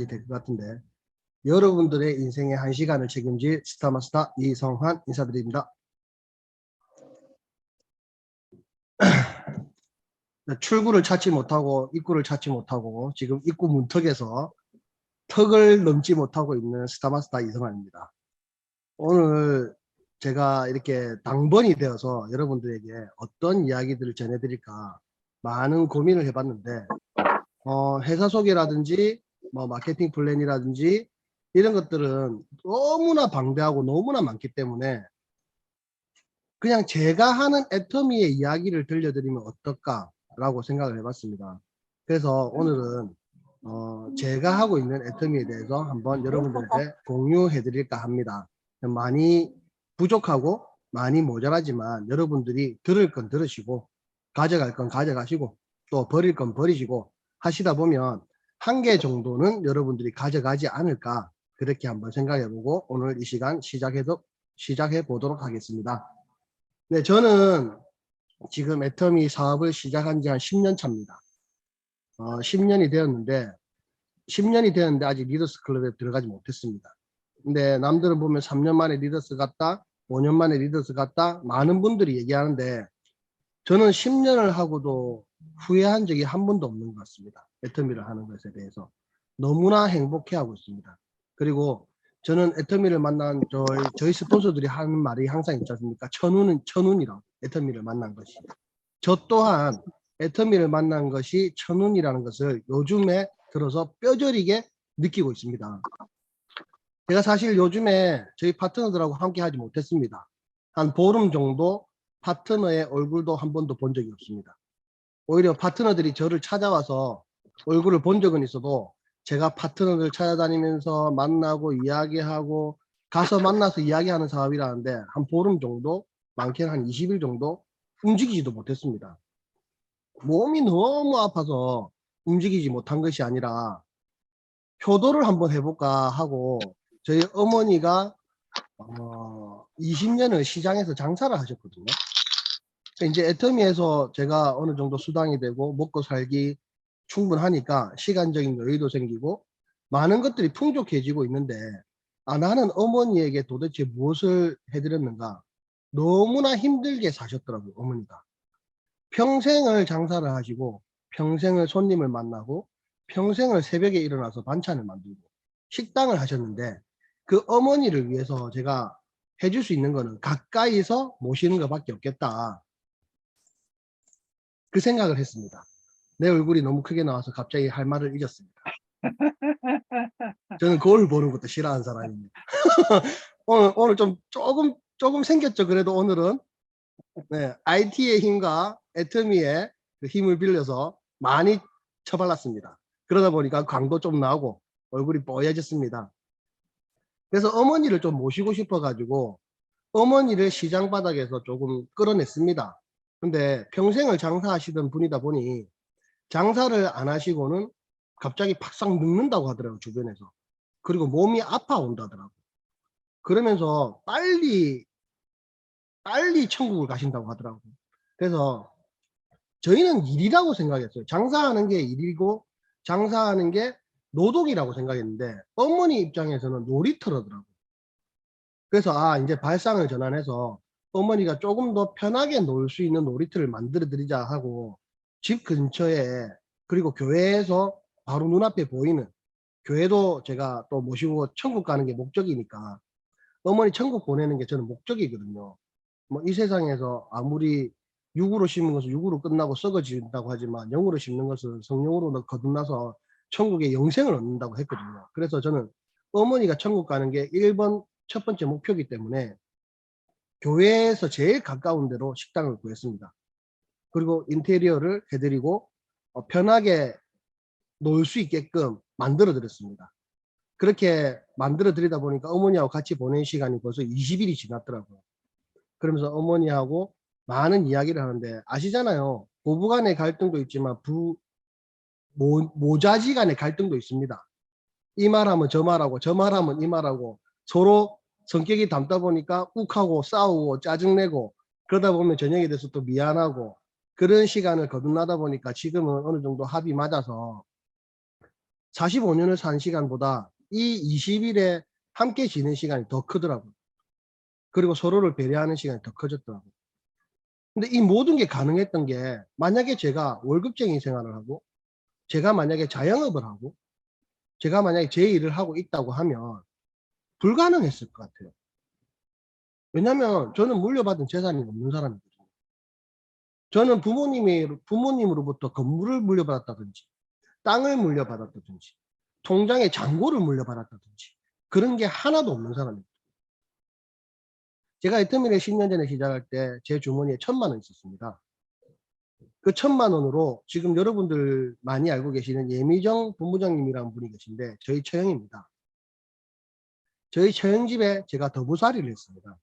될 것 같은데 여러분들의 인생의 1시간을 책임질 스타마스터 이성환 인사드립니다. 출구를 찾지 못하고 입구를 찾지 못하고 지금 입구 문턱에서 턱을 넘지 못하고 있는 스타마스터 이성환입니다. 오늘 제가 이렇게 당번이 되어서 여러분들에게 어떤 이야기들을 전해드릴까 많은 고민을 해봤는데 회사 소개라든지 마케팅 플랜이라든지 이런 것들은 너무나 방대하고 너무나 많기 때문에 그냥 제가 하는 애터미의 이야기를 들려드리면 어떨까라고 생각을 해봤습니다. 그래서 오늘은 제가 하고 있는 애터미에 대해서 한번 여러분들께 공유해드릴까 합니다. 많이 부족하고 많이 모자라지만 여러분들이 들을 건 들으시고 가져갈 건 가져가시고 또 버릴 건 버리시고 하시다 보면 한 개 정도는 여러분들이 가져가지 않을까 그렇게 한번 생각해보고 오늘 이 시간 시작해 보도록 하겠습니다. 네, 저는 지금 애터미 사업을 시작한 지 한 10년 차입니다. 10년이 되었는데 아직 리더스 클럽에 들어가지 못했습니다. 근데 남들은 보면 3년 만에 리더스 갔다 5년 만에 리더스 갔다 많은 분들이 얘기하는데 저는 10년을 하고도 후회한 적이 한 번도 없는 것 같습니다. 애터미를 하는 것에 대해서 너무나 행복해하고 있습니다. 그리고 저는 애터미를 만난 저희 스폰서들이 하는 말이 항상 있지 않습니까? 천운이라고. 애터미를 만난 것이. 저 또한 애터미를 만난 것이 천운이라는 것을 요즘에 들어서 뼈저리게 느끼고 있습니다. 제가 사실 요즘에 저희 파트너들하고 함께 하지 못했습니다. 한 보름 정도 파트너의 얼굴도 한 번도 본 적이 없습니다. 오히려 파트너들이 저를 찾아와서 얼굴을 본 적은 있어도 제가 파트너들 찾아다니면서 만나고 이야기하고 가서 만나서 이야기하는 사업이라는데 한 보름 정도, 많게는 한 20일 정도 움직이지도 못했습니다. 몸이 너무 아파서 움직이지 못한 것이 아니라 효도를 한번 해볼까 하고 저희 어머니가 20년을 시장에서 장사를 하셨거든요. 이제 애터미에서 제가 어느 정도 수당이 되고 먹고 살기 충분하니까 시간적인 여유도 생기고 많은 것들이 풍족해지고 있는데 나는 어머니에게 도대체 무엇을 해드렸는가. 너무나 힘들게 사셨더라고요. 어머니가 평생을 장사를 하시고 평생을 손님을 만나고 평생을 새벽에 일어나서 반찬을 만들고 식당을 하셨는데 그 어머니를 위해서 제가 해줄 수 있는 거는 가까이서 모시는 것밖에 없겠다. 그 생각을 했습니다. 내 얼굴이 너무 크게 나와서 갑자기 할 말을 잊었습니다. 저는 거울 보는 것도 싫어하는 사람입니다. 오늘 좀 조금 생겼죠. 그래도 오늘은 IT의 힘과 애터미의 그 힘을 빌려서 많이 처발랐습니다. 그러다 보니까 광도 좀 나오고 얼굴이 뽀얘졌습니다. 그래서 어머니를 좀 모시고 싶어 가지고 어머니를 시장 바닥에서 조금 끌어냈습니다. 근데 평생을 장사하시던 분이다 보니 장사를 안 하시고는 갑자기 팍싹 늙는다고 하더라고요. 주변에서. 그리고 몸이 아파온다더라고요. 그러면서 빨리 천국을 가신다고 하더라고요. 그래서 저희는 일이라고 생각했어요. 장사하는 게 일이고 장사하는 게 노동이라고 생각했는데 어머니 입장에서는 놀이터더라고요. 그래서 이제 발상을 전환해서 어머니가 조금 더 편하게 놀 수 있는 놀이터를 만들어 드리자 하고 집 근처에 그리고 교회에서 바로 눈앞에 보이는 교회도 제가 또 모시고 천국 가는 게 목적이니까 어머니 천국 보내는 게 저는 목적이거든요. 뭐 이 세상에서 아무리 육으로 심은 것은 육으로 끝나고 썩어진다고 하지만 영으로 심는 것은 성령으로 거듭나서 천국의 영생을 얻는다고 했거든요. 그래서 저는 어머니가 천국 가는 게 1번 첫 번째 목표이기 때문에 교회에서 제일 가까운 데로 식당을 구했습니다. 그리고 인테리어를 해드리고 편하게 놀 수 있게끔 만들어 드렸습니다. 그렇게 만들어 드리다 보니까 어머니하고 같이 보낸 시간이 벌써 20일이 지났더라고요. 그러면서 어머니하고 많은 이야기를 하는데 아시잖아요. 부부 간의 갈등도 있지만 모자지 간의 갈등도 있습니다. 이 말하면 저 말하고 저 말하면 이 말하고 서로 성격이 닮다 보니까 욱하고 싸우고 짜증내고 그러다 보면 저녁에 돼서 또 미안하고 그런 시간을 거듭나다 보니까 지금은 어느 정도 합이 맞아서 45년을 산 시간보다 이 20일에 함께 지낸 시간이 더 크더라고요. 그리고 서로를 배려하는 시간이 더 커졌더라고요. 근데 이 모든 게 가능했던 게 만약에 제가 월급쟁이 생활을 하고 제가 만약에 자영업을 하고 제가 만약에 제 일을 하고 있다고 하면 불가능했을 것 같아요. 왜냐하면 저는 물려받은 재산이 없는 사람이거든요. 저는 부모님으로부터 건물을 물려받았다든지 땅을 물려받았다든지 통장에 잔고를 물려받았다든지 그런 게 하나도 없는 사람입니다. 제가 애터미를 10년 전에 시작할 때 제 주머니에 1,000만 원 있었습니다. 그 1,000만 원으로 지금 여러분들 많이 알고 계시는 예미정 본부장님이라는 분이 계신데 저희 처형입니다. 저희 처형집에 제가 더부살이를 했습니다.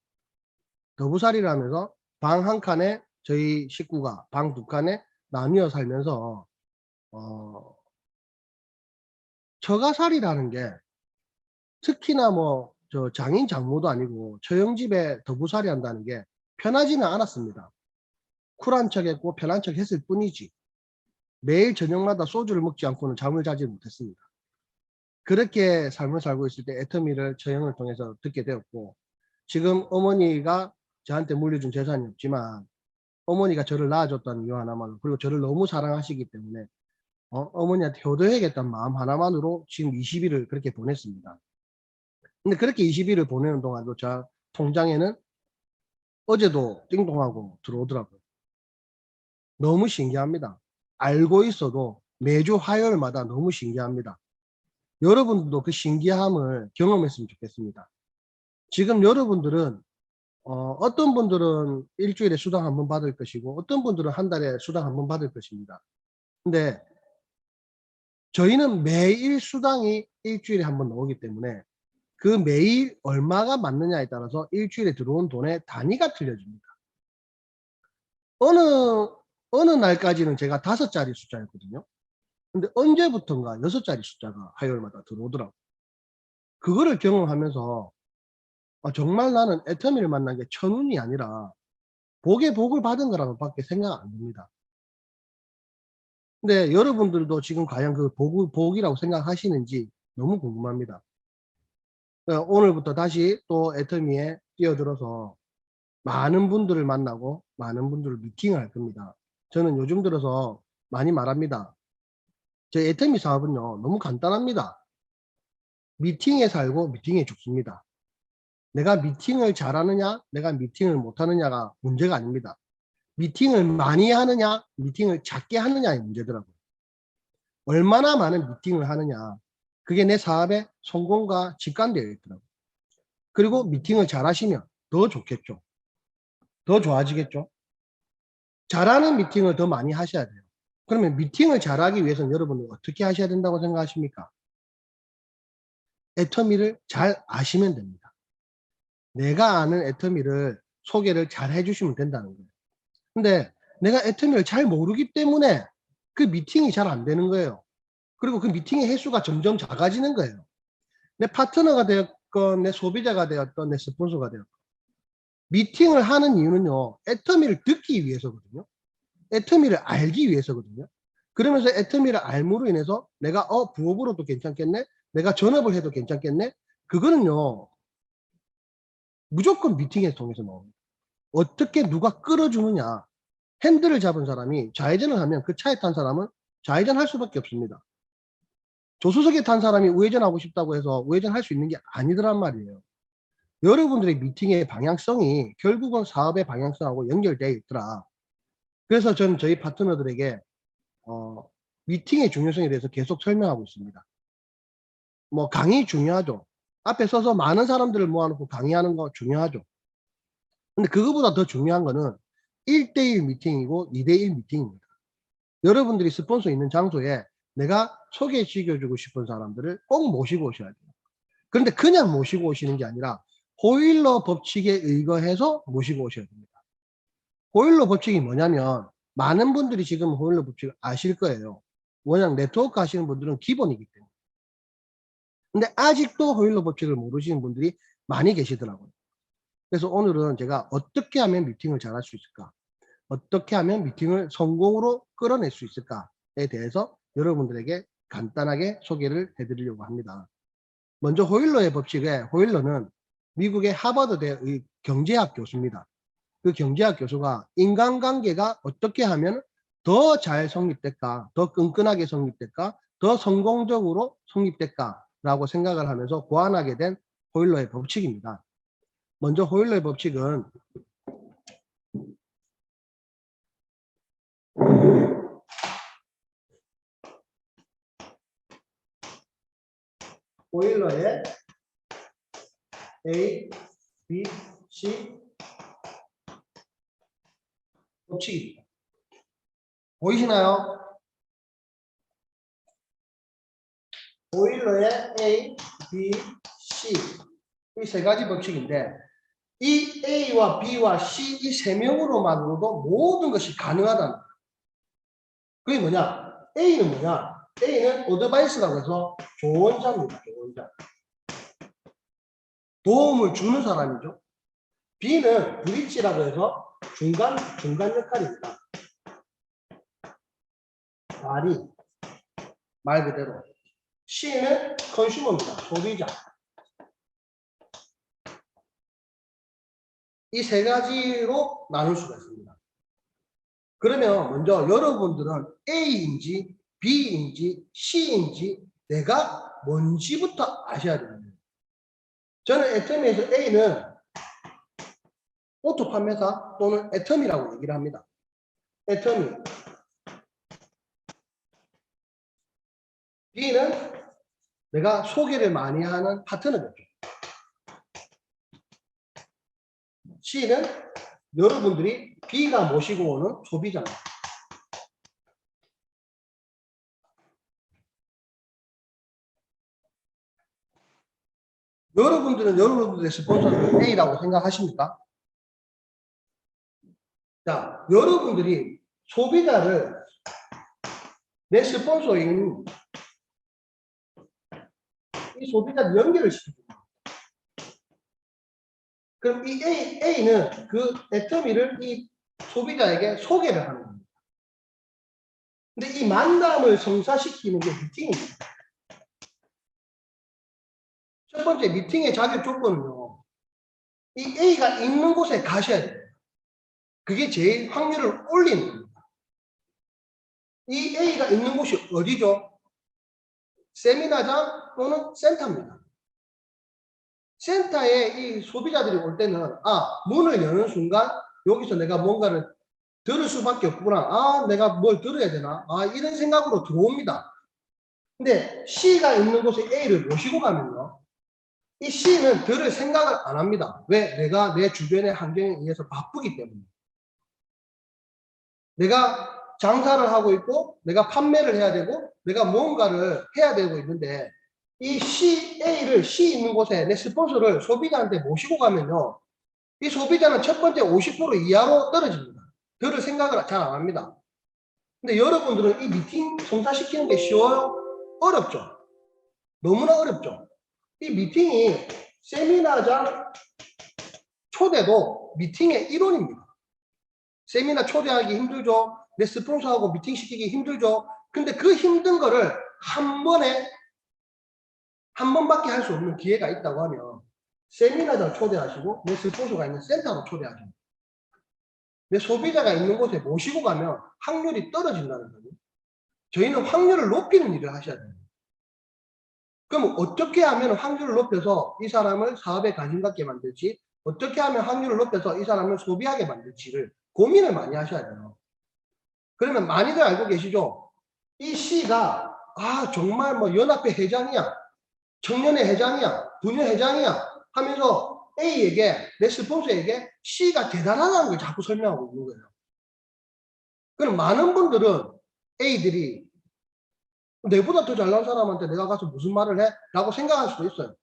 더부살이를 하면서 방 한 칸에 저희 식구가 방 두 칸에 나뉘어 살면서 처가살이라는 게 특히나 뭐 저 장인 장모도 아니고 처형집에 더부살이 한다는 게 편하지는 않았습니다. 쿨한 척했고 편한 척 했을 뿐이지 매일 저녁마다 소주를 먹지 않고는 잠을 자지 못했습니다. 그렇게 삶을 살고 있을 때 애터미를 처형을 통해서 듣게 되었고 지금 어머니가 저한테 물려준 재산이 없지만 어머니가 저를 낳아줬다는 이유 하나만으로 그리고 저를 너무 사랑하시기 때문에 어머니한테 효도해야겠다는 마음 하나만으로 지금 20일을 그렇게 보냈습니다. 근데 그렇게 20일을 보내는 동안도 저 통장에는 어제도 띵동하고 들어오더라고요. 너무 신기합니다. 알고 있어도 매주 화요일마다 너무 신기합니다. 여러분들도 그 신기함을 경험했으면 좋겠습니다. 지금 여러분들은 어떤 분들은 일주일에 수당 한 번 받을 것이고 어떤 분들은 한 달에 수당 한 번 받을 것입니다. 근데 저희는 매일 수당이 일주일에 한 번 나오기 때문에 그 매일 얼마가 맞느냐에 따라서 일주일에 들어온 돈의 단위가 틀려집니다. 어느 어느 날까지는 제가 5자리 숫자였거든요. 근데 언제부턴가 6자리 숫자가 화요일마다 들어오더라고요. 그거를 경험하면서 정말 나는 애터미를 만난 게 천운이 아니라 복에 복을 받은 거라고 밖에 생각 안 듭니다. 근데 여러분들도 지금 과연 그 복이라고 생각하시는지 너무 궁금합니다. 오늘부터 다시 또 애터미에 뛰어들어서 많은 분들을 만나고 많은 분들을 미팅할 겁니다. 저는 요즘 들어서 많이 말합니다. 제 애터미 사업은요 너무 간단합니다. 미팅에 살고 미팅에 죽습니다. 내가 미팅을 잘하느냐 내가 미팅을 못하느냐가 문제가 아닙니다. 미팅을 많이 하느냐 미팅을 작게 하느냐의 문제더라고요. 얼마나 많은 미팅을 하느냐 그게 내 사업의 성공과 직관되어 있더라고요. 그리고 미팅을 잘 하시면 더 좋겠죠. 더 좋아지겠죠. 잘하는 미팅을 더 많이 하셔야 돼요. 그러면 미팅을 잘하기 위해서는 여러분은 어떻게 하셔야 된다고 생각하십니까? 애터미를 잘 아시면 됩니다. 내가 아는 애터미를 소개를 잘 해주시면 된다는 거예요. 근데 내가 애터미를 잘 모르기 때문에 그 미팅이 잘 안 되는 거예요. 그리고 그 미팅의 횟수가 점점 작아지는 거예요. 내 파트너가 되었건 내 소비자가 되었던 내 스폰서가 되었건 미팅을 하는 이유는요 애터미를 듣기 위해서거든요. 애터미를 알기 위해서거든요. 그러면서 애터미를 알므로 인해서 내가 부업으로도 괜찮겠네 내가 전업을 해도 괜찮겠네 그거는요 무조건 미팅에서 통해서 나옵니다. 어떻게 누가 끌어주느냐 핸들을 잡은 사람이 좌회전을 하면 그 차에 탄 사람은 좌회전 할 수밖에 없습니다. 조수석에 탄 사람이 우회전하고 싶다고 해서 우회전할 수 있는 게 아니더란 말이에요. 여러분들의 미팅의 방향성이 결국은 사업의 방향성하고 연결되어 있더라. 그래서 저는 저희 파트너들에게 미팅의 중요성에 대해서 계속 설명하고 있습니다. 뭐 강의 중요하죠. 앞에 서서 많은 사람들을 모아놓고 강의하는 거 중요하죠. 근데 그거보다 더 중요한 거는 1대1 미팅이고 2대1 미팅입니다. 여러분들이 스폰서 있는 장소에 내가 소개시켜주고 싶은 사람들을 꼭 모시고 오셔야 돼요. 그런데 그냥 모시고 오시는 게 아니라 호일러 법칙에 의거해서 모시고 오셔야 됩니다. 호일러 법칙이 뭐냐면 많은 분들이 지금 호일러 법칙을 아실 거예요. 워낙 네트워크 하시는 분들은 기본이기 때문에. 근데 아직도 호일러 법칙을 모르시는 분들이 많이 계시더라고요. 그래서 오늘은 제가 어떻게 하면 미팅을 잘할 수 있을까? 어떻게 하면 미팅을 성공으로 끌어낼 수 있을까에 대해서 여러분들에게 간단하게 소개를 해드리려고 합니다. 먼저 호일러의 법칙에 호일러는 미국의 하버드대의 경제학 교수입니다. 그 경제학 교수가 인간관계가 어떻게 하면 더 잘 성립될까, 더 끈끈하게 성립될까, 더 성공적으로 성립될까라고 생각을 하면서 고안하게 된 호일러의 법칙입니다. 먼저 호일러의 법칙은 호일러의 A, B, C 법칙입니다. 보이시나요? 호일러의 A, B, C 이 세 가지 법칙인데 이 A와 B와 C 이 세 명으로만으로도 모든 것이 가능하다는 거예요. 그게 뭐냐? A는 뭐냐? A는 어드바이스라고 해서 조언자입니다. 조언자. 도움을 주는 사람이죠. B는 브릿지라고 해서 중간 역할입니다. 말 그대로. C는 컨슈머입니다. 소비자. 이 세 가지로 나눌 수가 있습니다. 그러면 먼저 여러분들은 A인지 B인지 C인지 내가 뭔지부터 아셔야 됩니다. 저는 애터미에서 A는 오토 판매사 또는 애터미라고 얘기를 합니다. 애터미. B는 내가 소개를 많이 하는 파트너겠죠. C는 여러분들이 B가 모시고 오는 소비자입니다. 여러분들은 여러분들의 스폰서를 A라고 생각하십니까? 자, 여러분들이 소비자를 내 스폰서인 이 소비자를 연결을 시킵니다. 그럼 이 A는 그 애터미를 이 소비자에게 소개를 하는 겁니다. 근데 이 만남을 성사시키는 게 미팅입니다. 첫 번째 미팅의 자격 조건은요. 이 A가 있는 곳에 가셔야 돼요. 그게 제일 확률을 올리는 겁니다. 이 A가 있는 곳이 어디죠? 세미나장 또는 센터입니다. 센터에 이 소비자들이 올 때는 문을 여는 순간 여기서 내가 뭔가를 들을 수밖에 없구나. 내가 뭘 들어야 되나? 이런 생각으로 들어옵니다. 근데 C가 있는 곳에 A를 모시고 가면요. 이 C는 들을 생각을 안 합니다. 왜? 내가 내 주변의 환경에 의해서 바쁘기 때문에. 내가 장사를 하고 있고 내가 판매를 해야 되고 내가 무언가를 해야 되고 있는데 이 A를 C 있는 곳에 내 스폰서를 소비자한테 모시고 가면요. 이 소비자는 첫 번째 50% 이하로 떨어집니다. 들을 생각을 잘 안 합니다. 근데 여러분들은 이 미팅 성사시키는 게 쉬워요? 어렵죠? 너무나 어렵죠? 이 미팅이 세미나장 초대도 미팅의 일원입니다. 세미나 초대하기 힘들죠? 내 스폰서하고 미팅 시키기 힘들죠? 근데 그 힘든 거를 한 번밖에 할 수 없는 기회가 있다고 하면 세미나장 초대하시고 내 스폰서가 있는 센터로 초대하시고 내 소비자가 있는 곳에 모시고 가면 확률이 떨어진다는 거예요. 저희는 확률을 높이는 일을 하셔야 돼요. 그럼 어떻게 하면 확률을 높여서 이 사람을 사업에 관심 갖게 만들지, 어떻게 하면 확률을 높여서 이 사람을 소비하게 만들지를 고민을 많이 하셔야 돼요. 그러면 많이들 알고 계시죠? 이 C가 정말 뭐 연합회 회장이야, 청년회 회장이야, 분야 회장이야 하면서 A에게, 내 스폰서에게 C가 대단하다는 걸 자꾸 설명하고 있는 거예요. 그럼 많은 분들은 A들이 내보다 더 잘난 사람한테 내가 가서 무슨 말을 해? 라고 생각할 수도 있어요.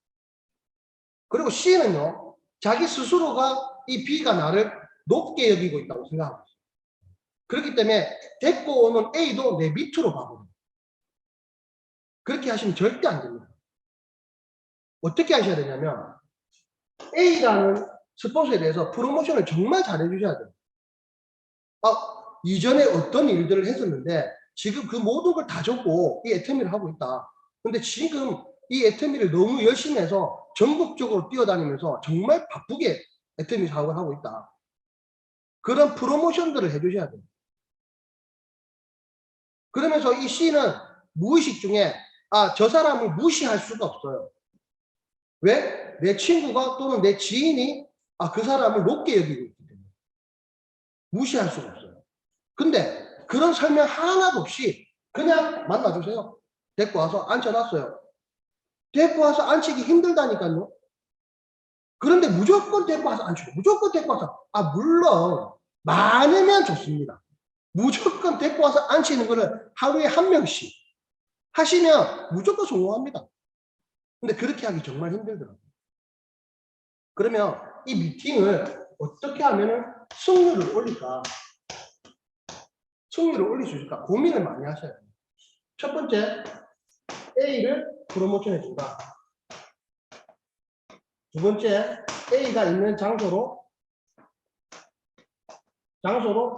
그리고 C는요, 자기 스스로가 이 B가 나를 높게 여기고 있다고 생각하고 있어요. 그렇기 때문에 데리고 오는 A도 내 밑으로 봐버려요. 그렇게 하시면 절대 안 됩니다. 어떻게 하셔야 되냐면 A라는 스폰서에 대해서 프로모션을 정말 잘해 주셔야 돼요. 이전에 어떤 일들을 했었는데 지금 그 모든 걸 다 접고 이 애터미를 하고 있다. 근데 지금 이 애터미를 너무 열심히 해서 전국적으로 뛰어다니면서 정말 바쁘게 애터미 사업을 하고 있다. 그런 프로모션들을 해주셔야 돼요. 그러면서 이 C는 무의식 중에 저 사람을 무시할 수가 없어요. 왜? 내 친구가 또는 내 지인이 그 사람을 높게 여기고 있기 때문에 무시할 수가 없어요. 근데 그런 설명 하나도 없이 그냥 만나주세요. 데리고 와서 앉혀놨어요. 데리고 와서 앉히기 힘들다니까요. 그런데 무조건 데리고 와서 앉히고 무조건 데리고 와서 물론 많으면 좋습니다. 무조건 데리고 와서 앉히는 거를 하루에 한 명씩 하시면 무조건 성공합니다. 근데 그렇게 하기 정말 힘들더라고요. 그러면 이 미팅을 어떻게 하면 승률을 올릴까? 승률을 올릴 수 있을까? 고민을 많이 하셔야 돼요. 첫 번째, A를 프로모션 해준다. 두 번째, A가 있는 장소로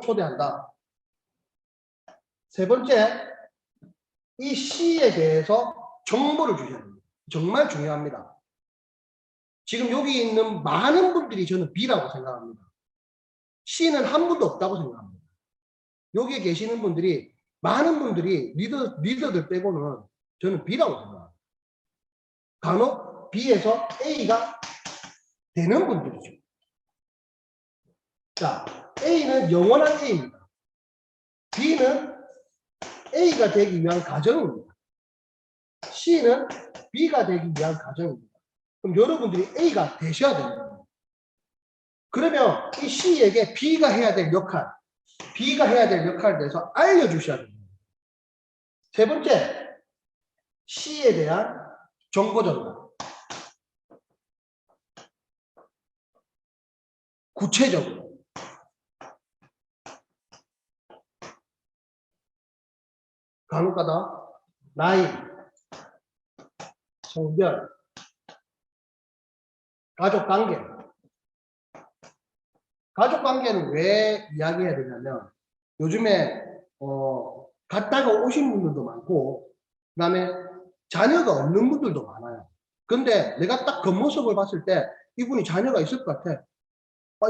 초대한다. 세 번째, 이 C에 대해서 정보를 주셔야 됩니다. 정말 중요합니다. 지금 여기 있는 많은 분들이 저는 B라고 생각합니다. C는 한 분도 없다고 생각합니다. 여기에 계시는 분들이 많은 분들이 리더들 빼고는 저는 B라고 생각합니다. 간혹 B에서 A가 되는 분들이죠. 자, A는 영원한 A입니다. B는 A가 되기 위한 과정입니다. C는 B가 되기 위한 과정입니다. 그럼 여러분들이 A가 되셔야 됩니다. 그러면 이 C에게 B가 해야 될 역할에 대해서 알려주셔야 됩니다. 세 번째, C에 대한 정보 전달. 구체적으로. 간혹가다 나이, 성별, 가족관계. 가족관계는 왜 이야기해야 되냐면 요즘에 갔다가 오신 분들도 많고 그 다음에 자녀가 없는 분들도 많아요. 근데 내가 딱 겉모습을 봤을 때 이분이 자녀가 있을 것 같아.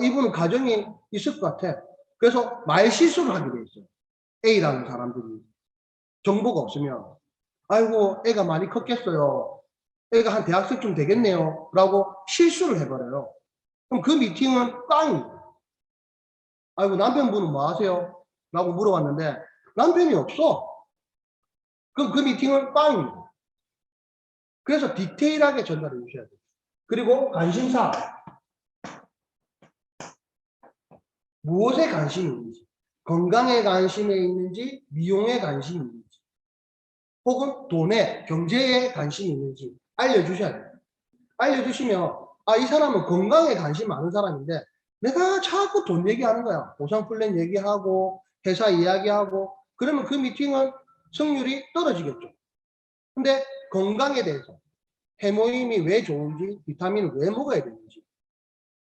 이분은 가정이 있을 것 같아. 그래서 말실수를 하게 돼 있어요. A라는 사람들이. 정보가 없으면 아이고 애가 많이 컸겠어요. 애가 한 대학생쯤 되겠네요. 라고 실수를 해버려요. 그럼 그 미팅은 꽝입니다. 아이고 남편분은 뭐 하세요? 라고 물어봤는데 남편이 없어. 그럼 그 미팅은 꽝입니다. 그래서 디테일하게 전달해 주셔야 돼요. 그리고 관심사. 무엇에 관심이 있는지. 건강에 관심이 있는지 미용에 관심이 있는지 혹은 돈에 경제에 관심이 있는지 알려주셔야 돼요. 알려주시면 이 사람은 건강에 관심 많은 사람인데 내가 자꾸 돈 얘기하는 거야. 보상 플랜 얘기하고 회사 이야기하고 그러면 그 미팅은 승률이 떨어지겠죠. 근데 건강에 대해서 해모임이 왜 좋은지 비타민을 왜 먹어야 되는지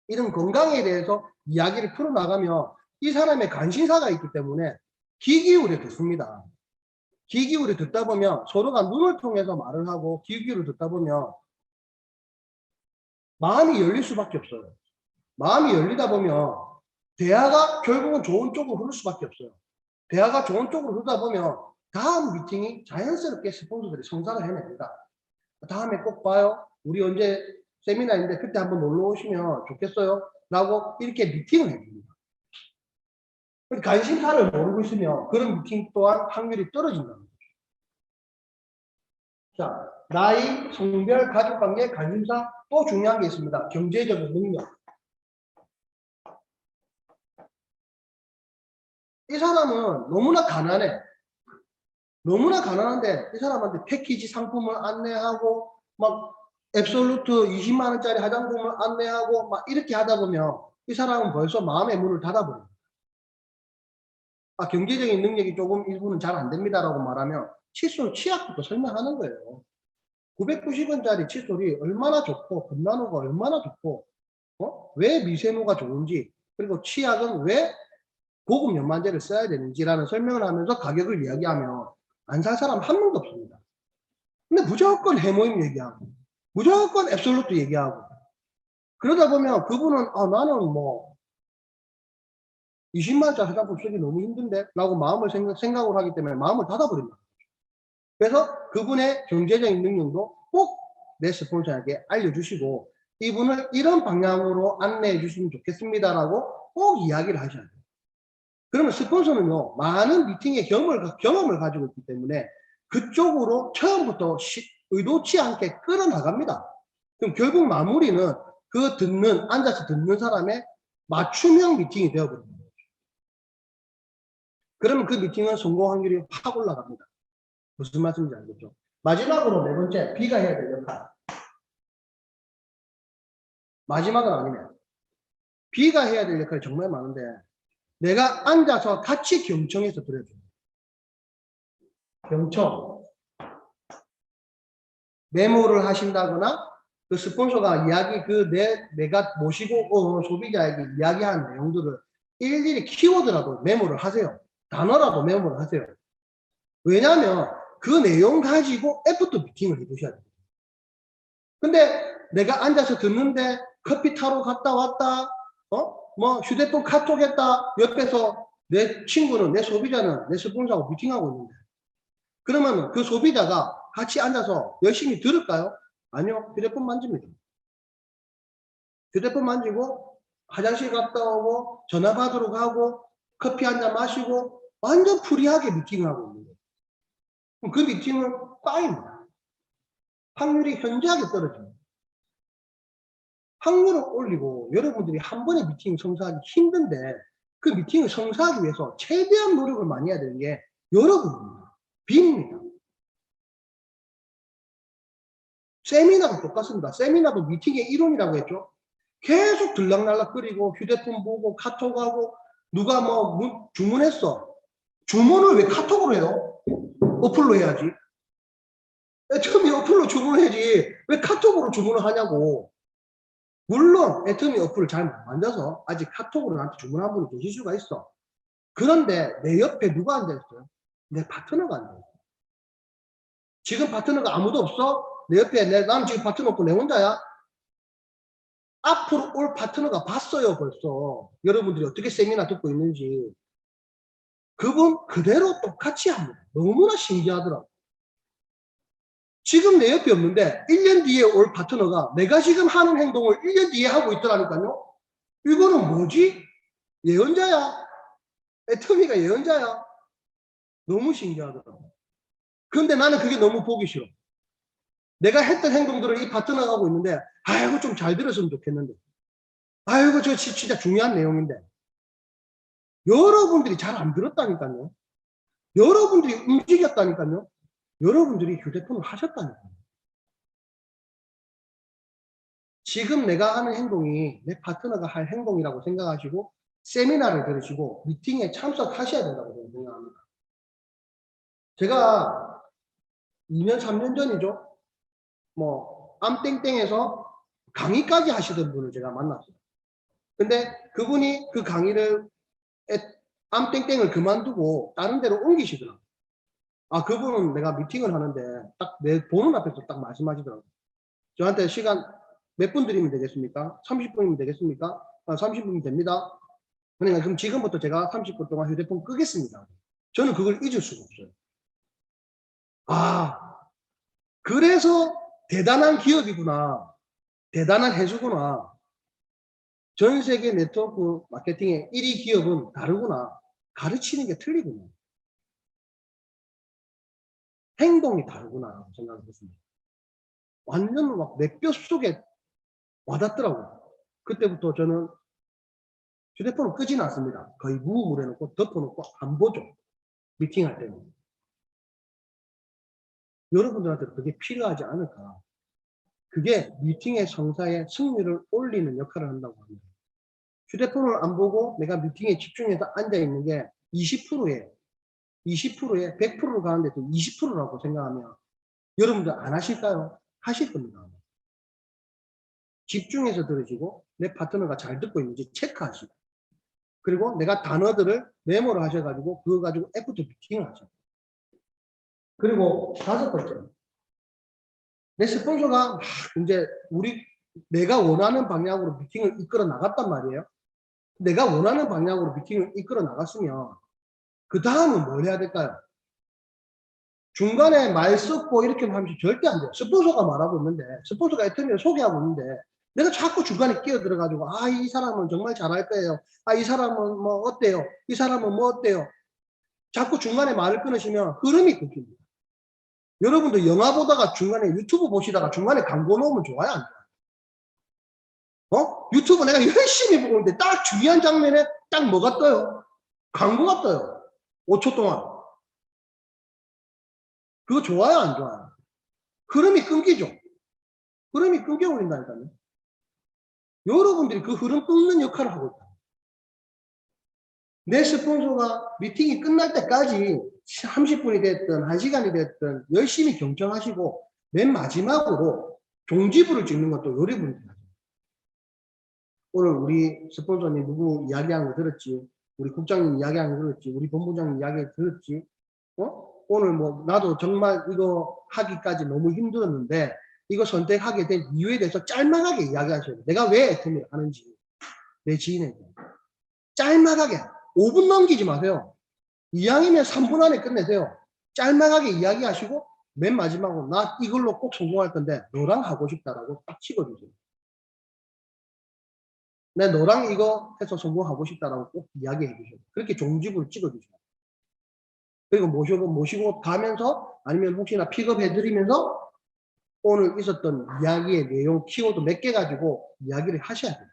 이런 건강에 대해서 이야기를 풀어나가면 이 사람의 관심사가 있기 때문에 귀 기울여 듣습니다. 귀 기울여 듣다 보면 서로가 눈을 통해서 말을 하고 귀 기울여 듣다 보면 마음이 열릴 수밖에 없어요. 마음이 열리다 보면 대화가 결국은 좋은 쪽으로 흐를 수밖에 없어요. 대화가 좋은 쪽으로 흐르다 보면 다음 미팅이 자연스럽게 스폰서들이 성사를 해냅니다. 다음에 꼭 봐요. 우리 언제 세미나인데 그때 한번 놀러 오시면 좋겠어요. 라고 이렇게 미팅을 해줍니다. 관심사를 모르고 있으면 그런 미팅 또한 확률이 떨어진다는 거죠. 자, 나이, 성별, 가족관계, 관심사 또 중요한 게 있습니다. 경제적인 능력. 이 사람은 너무나 가난해. 너무나 가난한데 이 사람한테 패키지 상품을 안내하고 막 앱솔루트 20만 원짜리 화장품을 안내하고 막 이렇게 하다 보면 이 사람은 벌써 마음의 문을 닫아버려요. 경제적인 능력이 조금 일부는 잘 안 됩니다라고 말하면 칫솔 치약부터 설명하는 거예요. 990원짜리 칫솔이 얼마나 좋고 금나노가 얼마나 좋고 왜 미세노가 좋은지 그리고 치약은 왜 고급 연만제를 써야 되는지라는 설명을 하면서 가격을 이야기하면 안 살 사람 한 명도 없습니다. 근데 무조건 해모임 얘기하고 무조건 앱솔루트 얘기하고 그러다 보면 그분은 나는 뭐 20만원짜리 화장품 쓰기 너무 힘든데 라고 생각을 하기 때문에 마음을 닫아버립니다. 그래서 그분의 경제적인 능력도 꼭 내 스폰서에게 알려주시고 이분을 이런 방향으로 안내해 주시면 좋겠습니다라고 꼭 이야기를 하셔야 돼요. 그러면 스폰서는요, 많은 미팅의 경험을 가지고 있기 때문에 그쪽으로 처음부터 의도치 않게 끌어나갑니다. 그럼 결국 마무리는 앉아서 듣는 사람의 맞춤형 미팅이 되어버립니다. 그러면 그 미팅은 성공 확률이 확 올라갑니다. 무슨 말씀인지 알겠죠? 마지막으로 네 번째, B가 해야 될 역할. 마지막은 아니네요. B가 해야 될 역할이 정말 많은데 내가 앉아서 같이 경청해서 들어줘요. 경청. 메모를 하신다거나 그 스폰서가 내가 모시고 소비자에게 이야기한 내용들을 일일이 키워드라도 메모를 하세요. 단어라도 메모를 하세요. 왜냐하면 그 내용 가지고 애프터 미팅을 해두셔야 돼요. 근데 내가 앉아서 듣는데 커피 타러 갔다 왔다, 뭐 휴대폰 카톡 했다, 옆에서 내 친구는, 내 소비자는 내 스폰서하고 미팅하고 있는데 그러면 그 소비자가 같이 앉아서 열심히 들을까요? 아니요. 휴대폰 만집니다. 휴대폰 만지고 화장실 갔다 오고 전화 받으러 가고 커피 한잔 마시고 완전 프리하게 미팅을 하고 있는 거예요. 그럼 그 미팅은 빵입니다. 확률이 현저하게 떨어집니다. 확률을 올리고 여러분들이 한 번에 미팅 성사하기 힘든데 그 미팅을 성사하기 위해서 최대한 노력을 많이 해야 되는 게 여러분입니다. B입니다. 세미나도 똑같습니다. 세미나도 미팅의 이론이라고 했죠. 계속 들락날락거리고 휴대폰 보고 카톡하고 누가 뭐 주문했어. 주문을 왜 카톡으로 해요? 어플로 해야지. 애터미 어플로 주문해야지 왜 카톡으로 주문을 하냐고. 물론 애터미 어플을 잘 못 만져서 아직 카톡으로 나한테 주문한 분이 계실 수가 있어. 그런데 내 옆에 누가 앉아있어요? 내 파트너가 앉아있어. 지금 파트너가 아무도 없어? 내 옆에 나는 지금 파트너 없고 내 혼자야? 앞으로 올 파트너가 봤어요 벌써. 여러분들이 어떻게 세미나 듣고 있는지. 그분 그대로 똑같이 합니다. 너무나 신기하더라고. 지금 내 옆에 없는데 1년 뒤에 올 파트너가 내가 지금 하는 행동을 1년 뒤에 하고 있더라니까요. 이거는 뭐지? 예언자야? 애터미가 예언자야? 너무 신기하더라고. 그런데 나는 그게 너무 보기 싫어. 내가 했던 행동들을 이 파트너가 하고 있는데 아이고 좀 잘 들었으면 좋겠는데 아이고 저 진짜 중요한 내용인데 여러분들이 잘 안 들었다니까요. 여러분들이 움직였다니까요. 여러분들이 휴대폰을 하셨다니까요. 지금 내가 하는 행동이 내 파트너가 할 행동이라고 생각하시고 세미나를 들으시고 미팅에 참석하셔야 된다고 생각합니다. 제가 2년 3년 전이죠. 뭐 암땡땡에서 강의까지 하시던 분을 제가 만났어요. 근데 그분이 그 강의를 암땡땡을 그만두고 다른 데로 옮기시더라고요. 그분은 내가 미팅을 하는데 딱 내 보는 앞에서 딱 말씀하시더라고요. 저한테 시간 몇 분 드리면 되겠습니까? 30분이면 되겠습니까? 30분이면 됩니다. 그러니까 그럼 지금부터 제가 30분 동안 휴대폰 끄겠습니다. 저는 그걸 잊을 수가 없어요. 그래서 대단한 기업이구나. 대단한 해수구나. 전 세계 네트워크 마케팅의 1위 기업은 다르구나. 가르치는 게 틀리구나. 행동이 다르구나 생각을 했습니다. 완전 막 내 뼛속에 와닿더라고요. 그때부터 저는 휴대폰을 끄지는 않습니다. 거의 무음으로 해놓고 덮어놓고 안 보죠. 미팅할 때는. 여러분들한테 그게 필요하지 않을까. 그게 미팅의 성사에 승리를 올리는 역할을 한다고 합니다. 휴대폰을 안 보고 내가 미팅에 집중해서 앉아있는 게 20%예요. 20%에 100%를 가는데 또 20%라고 생각하면 여러분들 안 하실까요? 하실 겁니다. 집중해서 들으시고 내 파트너가 잘 듣고 있는지 체크하시고 그리고 내가 단어들을 메모를 하셔가지고 그거 가지고 애프터 미팅을 하죠. 그리고 다섯 번째, 내 스폰서가 이제 내가 원하는 방향으로 미팅을 이끌어 나갔단 말이에요. 내가 원하는 방향으로 미팅을 이끌어 나갔으면 그 다음은 뭘 해야 될까요? 중간에 말 섞고 이렇게 하면 절대 안 돼요. 스폰서가 말하고 있는데, 스폰서가 애터미를 소개하고 있는데, 내가 자꾸 중간에 끼어들어가지고, 이 사람은 정말 잘할 거예요. 이 사람은 뭐 어때요? 이 사람은 뭐 어때요? 자꾸 중간에 말을 끊으시면 흐름이 끊깁니다. 여러분도 영화 보다가 중간에 유튜브 보시다가 중간에 광고 넣으면 좋아요? 안 좋아요? 유튜브 내가 열심히 보고 있는데 딱 중요한 장면에 딱 뭐가 떠요? 광고가 떠요. 5초 동안. 그거 좋아요? 안 좋아요? 흐름이 끊기죠? 흐름이 끊겨버린다니까요. 여러분들이 그 흐름 끊는 역할을 하고 있다. 내 스폰서가 미팅이 끝날 때까지 30분이 됐든 1시간이 됐든 열심히 경청하시고 맨 마지막으로 종지부를 찍는 것도 여러분들이 하죠. 오늘 우리 스폰서님 누구 이야기하는 거 들었지? 우리 국장님 이야기하는 거 들었지? 우리 본부장님 이야기 들었지? 오늘 뭐 나도 정말 이거 하기까지 너무 힘들었는데 이거 선택하게 된 이유에 대해서 짤막하게 이야기하셔야 돼요. 내가 왜 애터미를 하는지 내 지인에게 짤막하게 5분 넘기지 마세요. 이왕이면 3분 안에 끝내세요. 짤막하게 이야기하시고 맨 마지막으로 나 이걸로 꼭 성공할 건데 너랑 하고 싶다라고 딱 찍어주세요. 내 너랑 이거 해서 성공하고 싶다라고 꼭 이야기해 주세요. 그렇게 종지부를 찍어주세요. 그리고 모시고 가면서 아니면 혹시나 픽업해 드리면서 오늘 있었던 이야기의 내용 키워드 몇 개 가지고 이야기를 하셔야 돼요.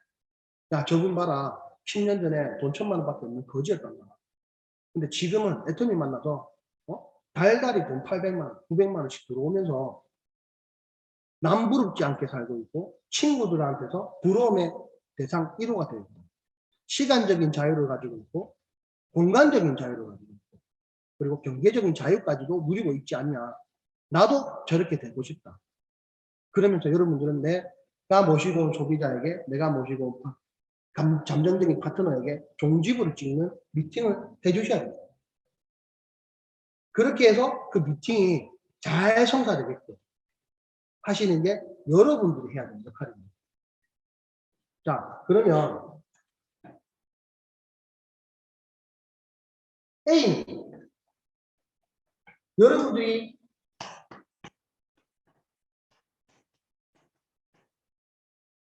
야, 저분 봐라. 10년 전에 돈 1,000만 원밖에 없는 거지였단 말이야. 근데 지금은 애터미 만나서 달달이 돈 800만 원, 900만 원씩 들어오면서 남부럽지 않게 살고 있고 친구들한테서 부러움의 대상 1호가 되고 시간적인 자유를 가지고 있고 공간적인 자유를 가지고 있고 그리고 경제적인 자유까지도 누리고 있지 않냐. 나도 저렇게 되고 싶다. 그러면서 여러분들은 내가 모시고 온 소비자에게 내가 모시고 온 잠정적인 파트너에게 종지부를 찍는 미팅을 해주셔야 돼요. 그렇게 해서 그 미팅이 잘 성사되게끔 하시는 게 여러분들이 해야 되는 역할입니다. 자, 그러면 A 여러분들이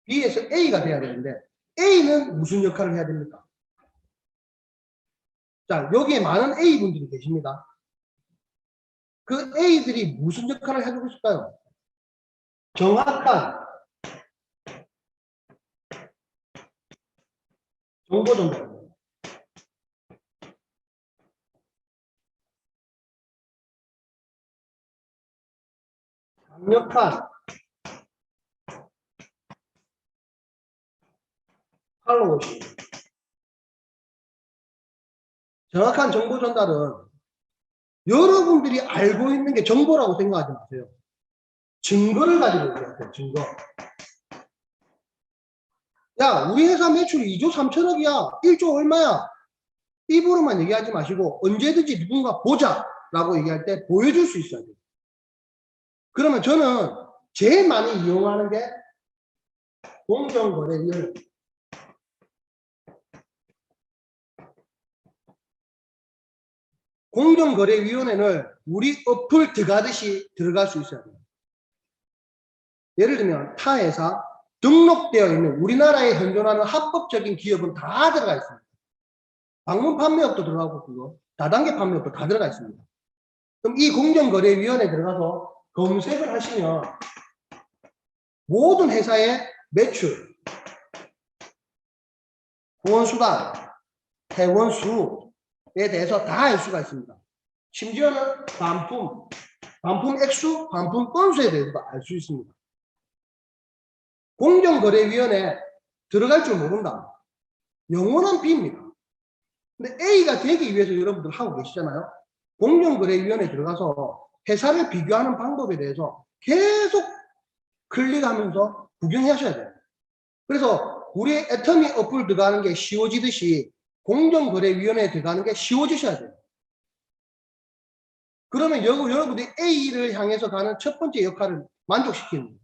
B에서 A가 돼야 되는데 A는 무슨 역할을 해야 됩니까? 자, 여기에 많은 A분들이 계십니다. 그 A들이 무슨 역할을 해주고 싶어요? 정확한 정보 전달. 강력한 팔로워십. 정확한 정보 전달은 여러분들이 알고 있는 게 정보라고 생각하지 마세요. 증거를 가지고 있어야 돼요. 증거. 야, 우리 회사 매출이 2조 3천억이야. 1조 얼마야? 입으로만 얘기하지 마시고 언제든지 누군가 보자 라고 얘기할 때 보여줄 수 있어야 돼요. 그러면 저는 제일 많이 이용하는 게 공정거래위원회. 공정거래위원회는 우리 어플 들어가듯이 들어갈 수 있어야 돼요. 예를 들면 타 회사 등록되어 있는 우리나라에 현존하는 합법적인 기업은 다 들어가 있습니다. 방문 판매업도 들어가고 그거 다단계 판매업도 다 들어가 있습니다. 그럼 이 공정거래위원회에 들어가서 검색을 하시면 모든 회사의 매출, 후원수당, 회원수에 대해서 다 알 수가 있습니다. 심지어는 반품 액수, 반품 건수에 대해서도 알 수 있습니다. 공정거래위원회 들어갈 줄 모른다. 영원한 B입니다. 근데 A가 되기 위해서 여러분들 하고 계시잖아요. 공정거래위원회에 들어가서 회사를 비교하는 방법에 대해서 계속 클릭하면서 구경하셔야 돼요. 그래서 우리 애터미 어플 들어가는 게 쉬워지듯이 공정거래위원회에 들어가는 게 쉬워지셔야 돼요. 그러면 여러분들이 A를 향해서 가는 첫 번째 역할을 만족시키는 거예요.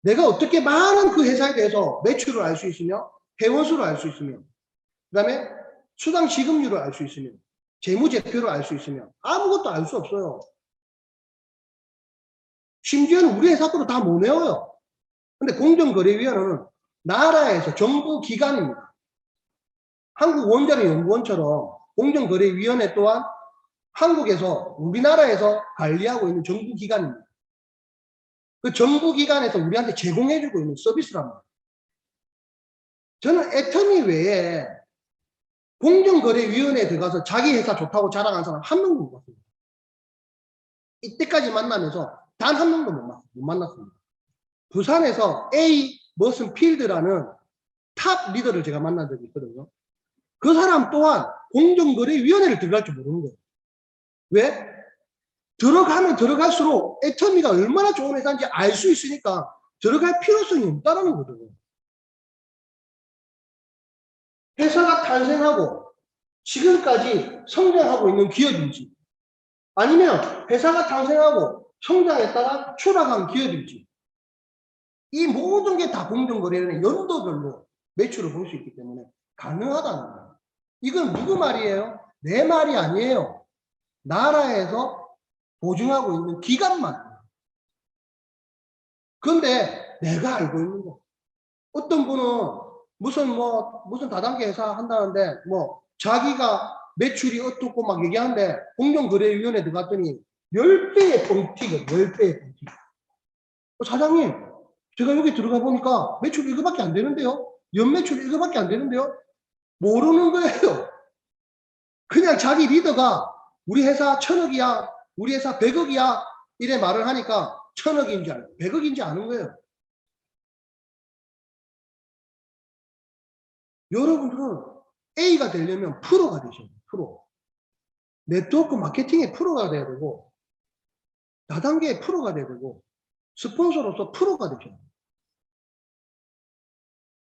내가 어떻게 많은 그 회사에 대해서 매출을 알 수 있으며 회원수를 알 수 있으며 그 다음에 수당 지급률을 알 수 있으며 재무제표를 알 수 있으며 아무것도 알 수 없어요. 심지어는 우리 회사 거로 다 못 외워요. 근데 공정거래위원회는 나라에서 정부 기관입니다. 한국원자력연구원처럼 공정거래위원회 또한 한국에서 우리나라에서 관리하고 있는 정부기관입니다. 그 정부기관에서 우리한테 제공해주고 있는 서비스란 말이에요. 저는 애터미 외에 공정거래위원회에 들어가서 자기 회사 좋다고 자랑한 사람 한 명도 못 봤습니다. 이때까지 만나면서 단 한 명도 못 만났습니다. 부산에서 A 머슨 필드라는 탑 리더를 제가 만난 적이 있거든요. 그 사람 또한 공정거래위원회를 들어갈 줄 모르는 거예요. 왜? 들어가면 들어갈수록 애터미가 얼마나 좋은 회사인지 알 수 있으니까 들어갈 필요성이 없다는 거거든요. 회사가 탄생하고 지금까지 성장하고 있는 기업인지 아니면 회사가 탄생하고 성장했다가 추락한 기업인지 이 모든 게 다 공정거래위원회 연도별로 매출을 볼 수 있기 때문에 가능하다는 거예요. 이건 누구 말이에요? 내 말이 아니에요. 나라에서 보증하고 있는 기관만. 그런데 내가 알고 있는 거. 어떤 분은 무슨 다단계 회사 한다는데 자기가 매출이 어떻고 막 얘기하는데 공정거래위원회 들어갔더니 10배의 뻥튀기, 10배의 뻥튀기. 사장님, 제가 여기 들어가 보니까 매출 이거밖에 안 되는데요? 연매출 이거밖에 안 되는데요? 모르는 거예요. 그냥 자기 리더가 우리 회사 1000억이야, 우리 회사 100억이야 이래 말을 하니까 1000억인지 알고 100억인지 아는 거예요. 여러분들은 A가 되려면 프로가 되셔야 돼요. 프로. 네트워크 마케팅의 프로가 돼야 되고 다단계의 프로가 돼야 되고 스폰서로서 프로가 되셔야 돼요.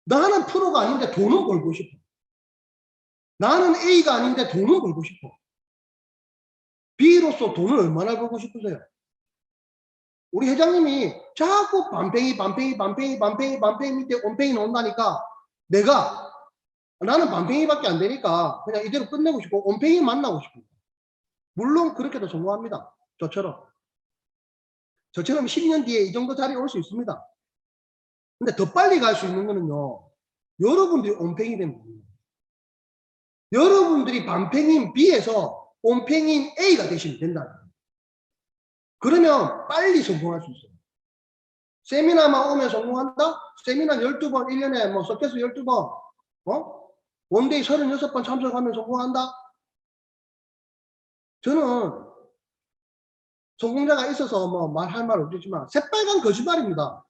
나는 프로가 아닌데 돈은 벌고 싶어. 나는 A가 아닌데 돈은 벌고 싶어. B로서 돈을 얼마나 벌고 싶으세요? 우리 회장님이 자꾸 반팽이 밑에 온팽이 나온다니까 나는 반팽이밖에 안 되니까 그냥 이대로 끝내고 싶고 온팽이 만나고 싶습니다. 물론 그렇게도 성공합니다. 저처럼 10년 뒤에 이 정도 자리에 올 수 있습니다. 근데 더 빨리 갈 수 있는 거는요. 여러분들이 온팽이 되면 됩니다. 여러분들이 반팽인 B에서 온팽인 A가 되시면 된다. 그러면 빨리 성공할 수 있어요. 세미나만 오면 성공한다? 세미나 12번, 1년에 서킷스 12번, 원데이 36번 참석하면 성공한다? 저는 성공자가 있어서 말할 말 없겠지만 새빨간 거짓말입니다.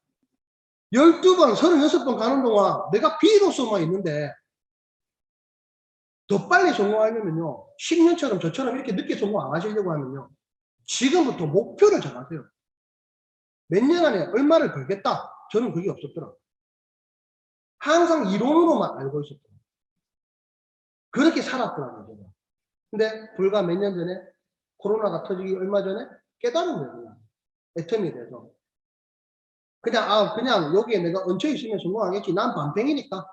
12번, 36번 가는 동안 내가 B로서만 있는데 더 빨리 성공하려면요. 10년처럼 저처럼 이렇게 늦게 성공 안 하시려고 하면요. 지금부터 목표를 정하세요. 몇 년 안에 얼마를 벌겠다. 저는 그게 없었더라고요. 항상 이론으로만 알고 있었더라고요. 그렇게 살았더라고요. 제가. 근데 불과 몇 년 전에 코로나가 터지기 얼마 전에 깨달은 거예요. 애터미에 대해서. 그냥 여기에 내가 얹혀 있으면 성공하겠지. 난 반팽이니까.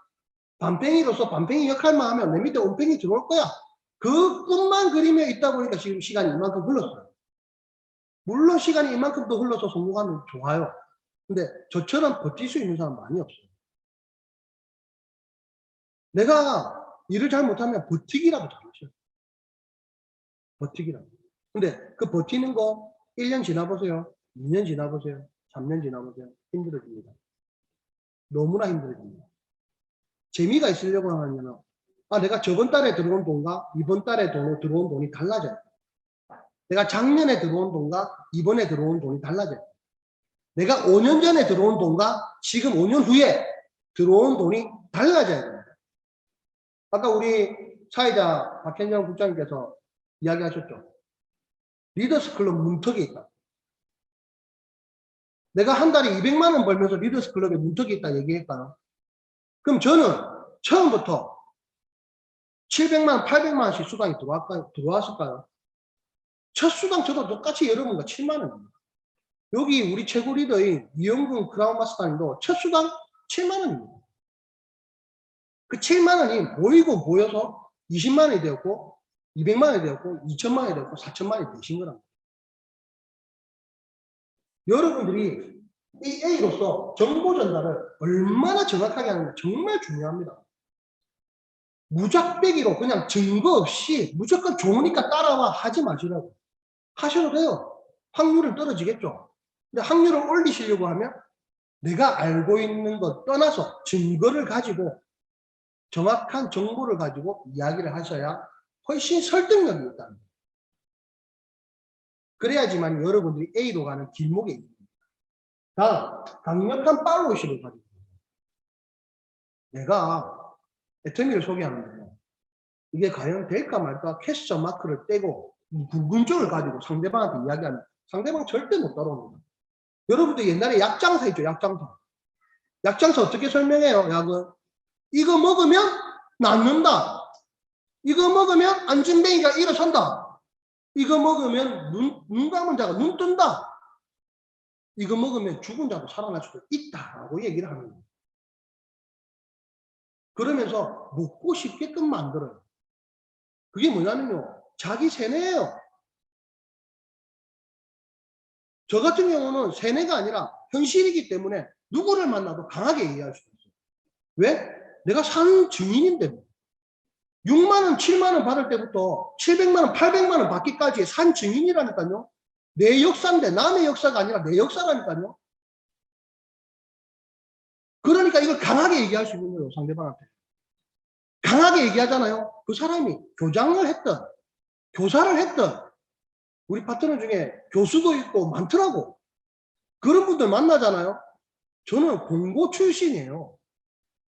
반팽이로서 반팽이 역할만 하면 내 밑에 온팽이 들어올 거야. 그 꿈만 그리며 있다 보니까 지금 시간이 이만큼 흘렀어요. 물론 시간이 이만큼 더 흘러서 성공하면 좋아요. 근데 저처럼 버틸 수 있는 사람 많이 없어요. 내가 일을 잘 못하면 버티기라도 잘하셔요. 버티기라도. 근데 그 버티는 거 1년 지나보세요. 2년 지나보세요. 3년 지나보세요. 힘들어집니다. 너무나 힘들어집니다. 재미가 있으려고 하면 내가 저번 달에 들어온 돈과 이번 달에 들어온 돈이 달라져요. 내가 작년에 들어온 돈과 이번에 들어온 돈이 달라져요. 내가 5년 전에 들어온 돈과 지금 5년 후에 들어온 돈이 달라져야 됩니다. 아까 우리 사회자 박현정 국장님께서 이야기하셨죠. 리더스 클럽 문턱에 있다. 내가 한 달에 200만 원 벌면서 리더스 클럽에 문턱에 있다 얘기했잖아. 그럼 저는 처음부터 700만, 800만 원씩 수당이 들어왔을까요? 첫 수당 저도 똑같이 여러분과 7만 원입니다. 여기 우리 최고 리더인 이영근 크라운 마스터님도 첫 수당 7만 원입니다. 그 7만 원이 모여서 20만 원이 되었고 200만 원이 되었고 2천만 원이 되었고 4천만 원이 되신 거랍니다. 여러분들이 이 A로서 정보 전달을 얼마나 정확하게 하느냐 정말 중요합니다. 무작배기로 그냥 증거 없이 무조건 좋으니까 따라와 하지 마시라고. 하셔도 돼요. 확률은 떨어지겠죠. 근데 확률을 올리시려고 하면 내가 알고 있는 것 떠나서 증거를 가지고 정확한 정보를 가지고 이야기를 하셔야 훨씬 설득력이 있답니다. 그래야지만 여러분들이 A로 가는 길목에 있습니다. 다음, 강력한 팔로우십을 가지고 내가 애터미를 소개하는데 이게 과연 될까 말까 퀘스천 마크를 떼고 궁금증을 가지고 상대방한테 이야기하면 상대방 절대 못 따라옵니다. 여러분들 옛날에 약장사 있죠, 약장사. 약장사 어떻게 설명해요, 약은? 이거 먹으면 낫는다. 이거 먹으면 안진뱅이가 일어선다. 이거 먹으면 눈 감은 자가 눈 뜬다. 이거 먹으면 죽은 자도 살아날 수도 있다라고 얘기를 하는 거예요. 그러면서 먹고 싶게끔 만들어요. 그게 뭐냐면요, 자기 세뇌예요. 저 같은 경우는 세뇌가 아니라 현실이기 때문에 누구를 만나도 강하게 이해할 수 있어요. 왜? 내가 산 증인인데 6만 원, 7만 원 받을 때부터 700만 원, 800만 원 받기까지 산 증인이라니까요. 내 역사인데 남의 역사가 아니라 내 역사라니까요. 그러니까 이걸 강하게 얘기할 수 있는 거예요, 상대방한테. 강하게 얘기하잖아요. 그 사람이 교장을 했던, 교사를 했던, 우리 파트너 중에 교수도 있고 많더라고. 그런 분들 만나잖아요. 저는 공고 출신이에요.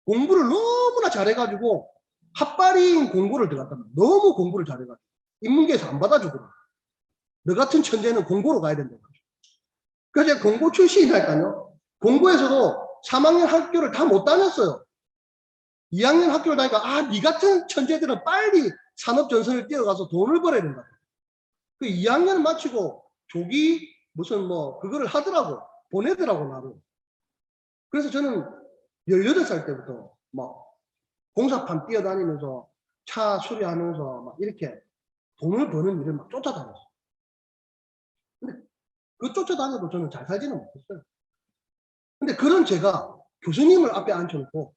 공부를 너무나 잘해가지고 핫바리인 공고를 들어갔단 말이에요. 너무 공부를 잘해가지고 인문계에서 안 받아주고 너 같은 천재는 공고로 가야 된다고. 그래서 제가 공고 출신이니까요. 공고에서도 3학년 학교를 다 못 다녔어요. 2학년 학교를 다니까 니 같은 천재들은 빨리 산업전선을 뛰어가서 돈을 벌어야 된다. 그 2학년 마치고 조기 무슨 뭐 그거를 하더라고. 보내더라고 나를. 그래서 저는 18살 때부터 막 공사판 뛰어다니면서 차 수리하면서 막 이렇게 돈을 버는 일을 막 쫓아다녔어요. 근데 그 쫓아다녀도 저는 잘 살지는 못했어요. 근데 그런 제가 교수님을 앞에 앉혀놓고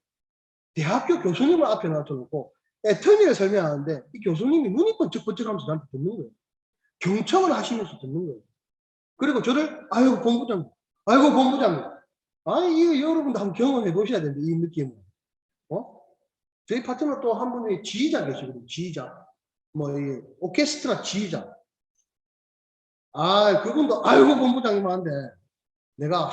대학교 교수님을 앞에 앉혀놓고 애터미를 설명하는데 이 교수님이 눈이 번쩍번쩍하면서 저한테 듣는 거예요. 경청을 하시면서 듣는 거예요. 그리고 저를 아이고 본부장님, 아이고 본부장님. 아니 이거 여러분도 한번 경험해 보셔야 되는데 이 느낌을. 저희 파트너 또 한 분이 지휘자 계시거든요. 지휘자. 뭐 이 오케스트라 지휘자. 그분도 아이고 본부장님 하는데 내가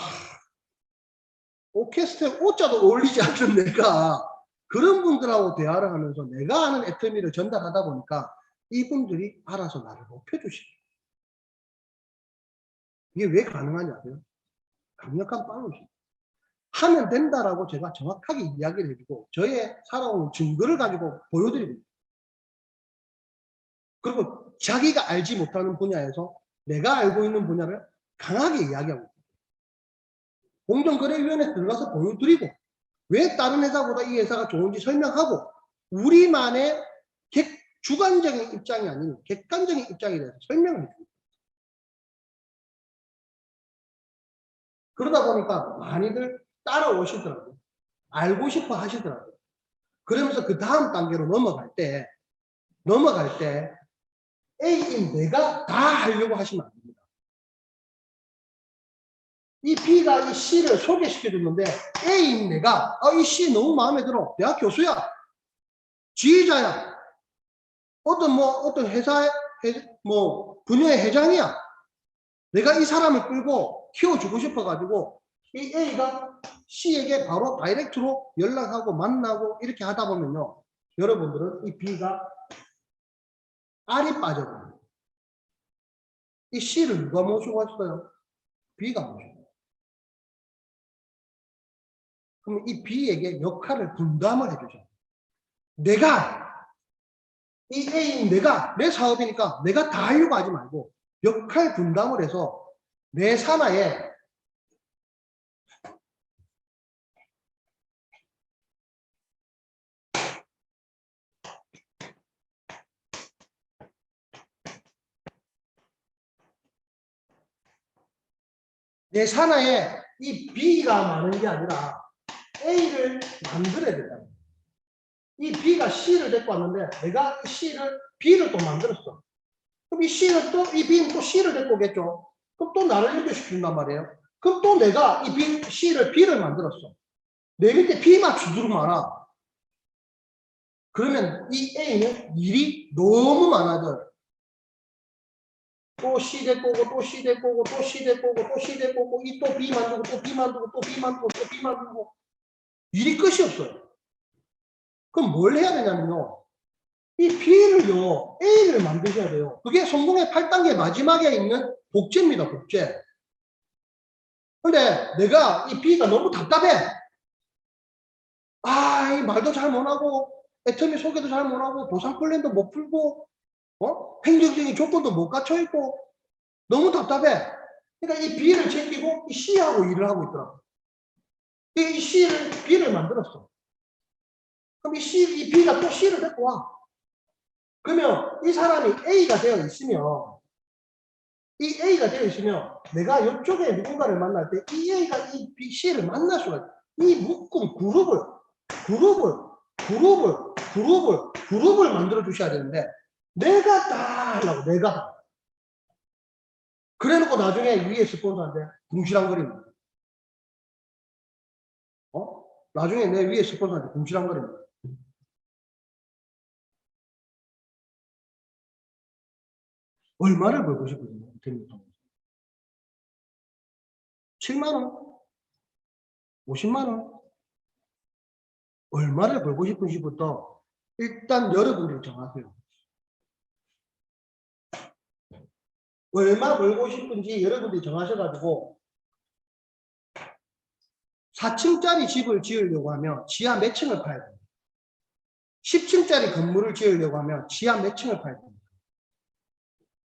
오케스트라 오자도 어울리지 않는 내가 그런 분들하고 대화를 하면서 내가 아는 애터미를 전달하다 보니까 이분들이 알아서 나를 높여주시고 이게 왜 가능하냐고요? 강력한 팔로우십. 하면 된다라고 제가 정확하게 이야기를 해주고 저의 살아온 증거를 가지고 보여드리고 그리고 자기가 알지 못하는 분야에서 내가 알고 있는 분야를 강하게 이야기하고 있습니다. 공정거래위원회에 들어가서 보여드리고 왜 다른 회사보다 이 회사가 좋은지 설명하고 우리만의 주관적인 입장이 아닌 객관적인 입장에 대해서 설명을 해줍니다. 그러다 보니까 많이들 따라오시더라고요. 알고 싶어 하시더라고요. 그러면서 그 다음 단계로 넘어갈 때 A인 내가 다 하려고 하시면 안 됩니다. 이 B가 이 C를 소개시켜 줬는데 A인 내가 이 C 너무 마음에 들어. 대학 교수야. 지휘자야. 어떤 회사의 분야의 회장이야. 내가 이 사람을 끌고 키워주고 싶어가지고 이 A가 C에게 바로 다이렉트로 연락하고 만나고 이렇게 하다 보면요. 여러분들은 이 B가 알이 빠져요. 이 C를 누가 모시고 왔어요? B가 모시고. 그럼 이 B에게 역할을 분담을 해주죠. 내가 이 A인 내가 내 사업이니까 내가 다 하려고 하지 말고 역할 분담을 해서 내 산하에 내 산하에 이 B가 많은 게 아니라 A를 만들어야 된다. 이 B가 C를 데리고 왔는데 내가 C를 B를 또 만들었어. 그럼 이 C는 또 이 B는 또 C를 데리고 오겠죠. 그럼 또 나를 연결시킨단 말이에요. 그럼 또 내가 이 B, C를 B를 만들었어. 내 밑에 B만 주도록 많아. 그러면 이 A는 일이 너무 많아져. 또 C 데리고 오고 또 C 데리고 오고 또 C 데리고 오고 또 C 데리고 오고 이 또 B 만들고 또 B 만들고 또 B 만들고 또 B 만들고 일이 끝이 없어요. 그럼 뭘 해야 되냐면요. 이 B를요, A를 만드셔야 돼요. 그게 성공의 8단계 마지막에 있는 복제입니다, 복제. 근데 내가 이 B가 너무 답답해. 아, 이 말도 잘 못하고, 애터미 소개도 잘 못하고, 보상 플랜도 못 풀고, 행정적인 조건도 못 갖춰있고, 너무 답답해. 그러니까 이 B를 챙기고, 이 C하고 일을 하고 있더라고. 이 C를, B를 만들었어. 그럼 이 B가 또 C를 데리고 와. 그러면 이 사람이 A가 되어 있으면, 이 A가 되어 있으면 내가 이쪽에 누군가를 만날 때 이 A가 이 B, C를 만날 수가 있어요. 이 묶음 그룹을 만들어 주셔야 되는데 내가 다 하려고 내가 그래 놓고 나중에 위에 스폰서한테 궁시렁거립니다. 나중에 내 위에 스폰서한테 궁시렁거립니다. 얼마를 벌고 싶거든요. 7만 원? 50만 원? 얼마를 벌고 싶은지부터 일단 여러분들이 정하세요. 얼마 벌고 싶은지 여러분들이 정하셔가지고 4층짜리 집을 지으려고 하면 지하 몇 층을 파야 됩니다. 10층짜리 건물을 지으려고 하면 지하 몇 층을 파야 됩니다.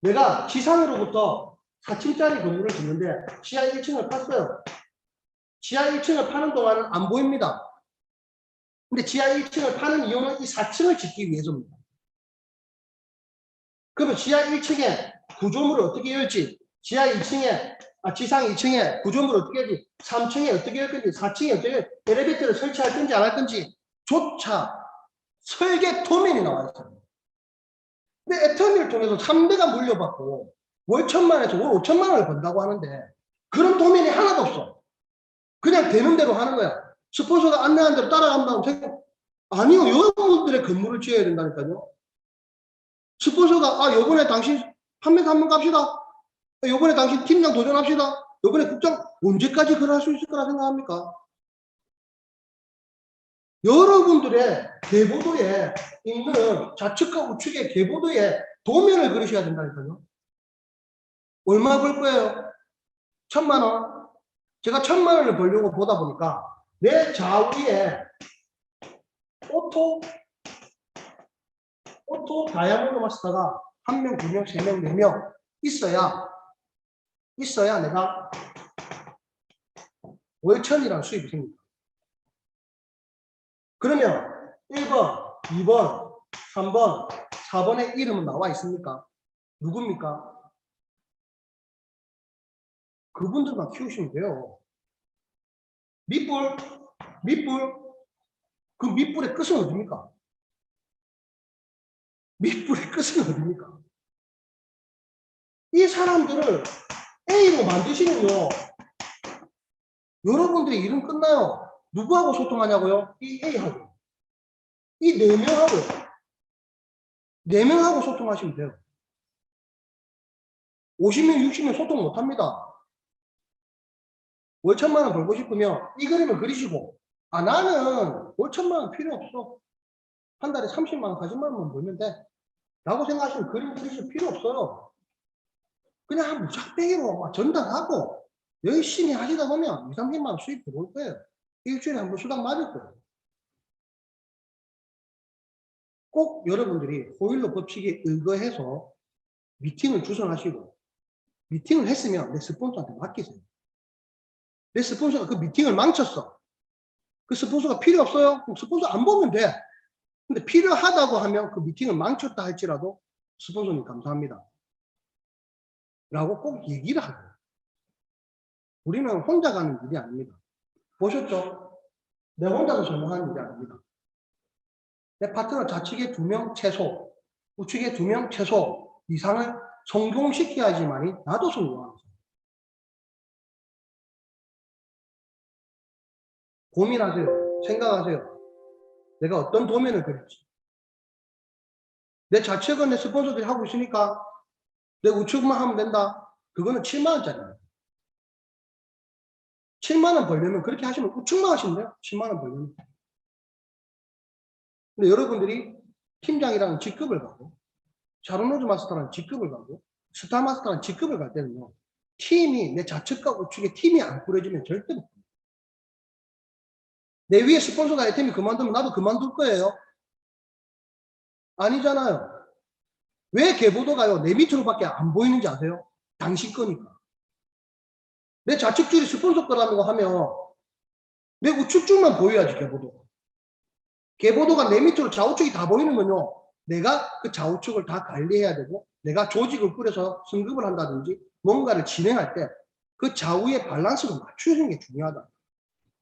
내가 지상으로부터 4층짜리 건물을 짓는데 지하 1층을 팠어요. 지하 1층을 파는 동안은 안 보입니다. 근데 지하 1층을 파는 이유는 이 4층을 짓기 위해서입니다. 그러면 지하 1층에 구조물을 어떻게 열지? 지하 2층에 지상 2층에 구조물을 어떻게 할지, 3층에 어떻게 할 건지, 4층에 어떻게 엘리베이터를 설치할 건지 안 할 건지 조차 설계 도면이 나와 있어요. 근데 애터미를 통해서 3대가 물려받고 월 1,000만에서 월 5천만 원을 번다고 하는데 그런 도면이 하나도 없어. 그냥 되는 대로 하는 거야. 스폰서가 안내한 대로 따라간다고 생각. 아니요. 여러분들의 건물을 지어야 된다니까요. 스폰서가 요번에 당신 판매사 한번 갑시다. 요번에 당신 팀장 도전합시다. 요번에 국장 언제까지 그럴 수 있을 거라 생각합니까? 여러분들의 계보도에 있는 좌측과 우측의 계보도에 도면을 그리셔야 된다니까요. 얼마 벌 거예요? 1,000만 원. 제가 1,000만 원을 벌려고 보다 보니까 내 좌우에 오토 다이아몬드 마스터가 1명, 2명, 3명, 4명 있어야 내가 월천이라는 수입이 생깁니다. 그러면 1번, 2번, 3번, 4번의 이름은 나와 있습니까? 누굽니까? 그분들만 키우시면 돼요. 밑불, 그 밑불의 끝은 어딥니까? 밑불의 끝은 어딥니까? 이 사람들을 A로 만드시면요. 여러분들의 일은 끝나요. 누구하고 소통하냐고요? 이 A하고. 이 4명하고요. 4명하고 소통하시면 돼요. 50명, 60명 소통 못합니다. 월 1,000만 원 벌고 싶으면 이 그림을 그리시고 나는 월 1,000만 원 필요 없어. 한 달에 30만 원, 40만 원만 벌면 돼. 라고 생각하시면 그림 그리실 필요 없어요. 그냥 무작대기로 막 전달하고 열심히 하시다 보면 2, 30만 원 수입 들어올 거예요. 일주일에 한 번 수당 맞을 거예요. 꼭 여러분들이 호일러 법칙에 의거해서 미팅을 주선하시고, 미팅을 했으면 내 스폰서한테 맡기세요. 내 스폰서가 그 미팅을 망쳤어. 그 스폰서가 필요 없어요? 그럼 스폰서 안 보면 돼. 근데 필요하다고 하면 그 미팅을 망쳤다 할지라도 스폰서님 감사합니다 라고 꼭 얘기를 하고, 우리는 혼자 가는 일이 아닙니다. 보셨죠? 내가 혼자서 전공하는 일이 아닙니다. 내 파트너 좌측에 2명 최소, 우측에 2명 최소 이상을 성공시켜야지만이 나도 성공하는 거예요. 고민하세요. 생각하세요. 내가 어떤 도면을 그릴지. 내 좌측은 내 스폰서들이 하고 있으니까 내 우측만 하면 된다. 그거는 7만원짜리입니다. 7만원 벌려면 그렇게 하시면 우측만 하시면 돼요. 7만원 벌려면. 근데 여러분들이 팀장이라는 직급을 가고, 샤론로즈 마스터라는 직급을 가고, 스타 마스터라는 직급을 갈 때는요, 팀이, 내 좌측과 우측에 팀이 안 꾸려지면 절대 못 합니다. 내 위에 스폰서가 아이템이 그만두면 나도 그만둘 거예요? 아니잖아요. 왜 계보도가요, 내 밑으로밖에 안 보이는지 아세요? 당신 거니까. 내 좌측 줄이 스폰서 거라고 하면 내 우측 줄만 보여야지, 계보도. 계보도가 내 밑으로 좌우측이 다 보이는 건요, 내가 그 좌우측을 다 관리해야 되고, 내가 조직을 꾸려서 승급을 한다든지 뭔가를 진행할 때 그 좌우의 밸런스를 맞추는 게 중요하다.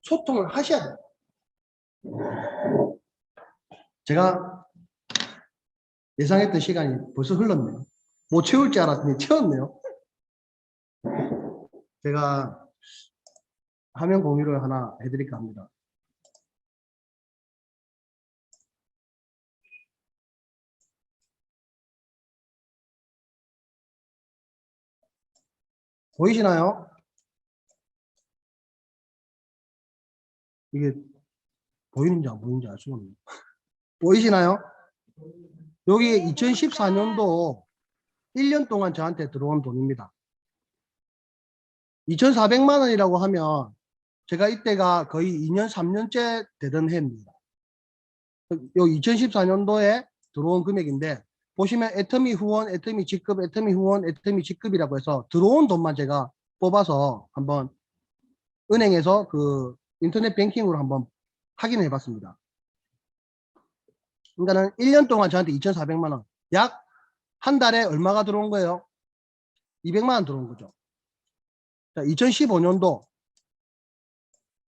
소통을 하셔야 돼요. 제가 예상했던 시간이 벌써 흘렀네요. 못 채울 줄 알았더니 채웠네요. 제가 화면 공유를 하나 해드릴까 합니다. 보이시나요? 이게 보이는지 안 보이는지 알 수가 없네요. 보이시나요? 여기 2014년도 1년 동안 저한테 들어온 돈입니다. 2,400만 원이라고 하면 제가 이때가 거의 2년, 3년째 되던 해입니다. 요 2014년도에 들어온 금액인데, 보시면 애터미 후원, 애터미 직급, 애터미 후원, 애터미 직급이라고 해서 들어온 돈만 제가 뽑아서 한번 은행에서 그 인터넷 뱅킹으로 한번 확인해 봤습니다. 그러니까는 1년 동안 저한테 2,400만 원, 약 한 달에 얼마가 들어온 거예요? 200만 원 들어온 거죠. 자, 2015년도.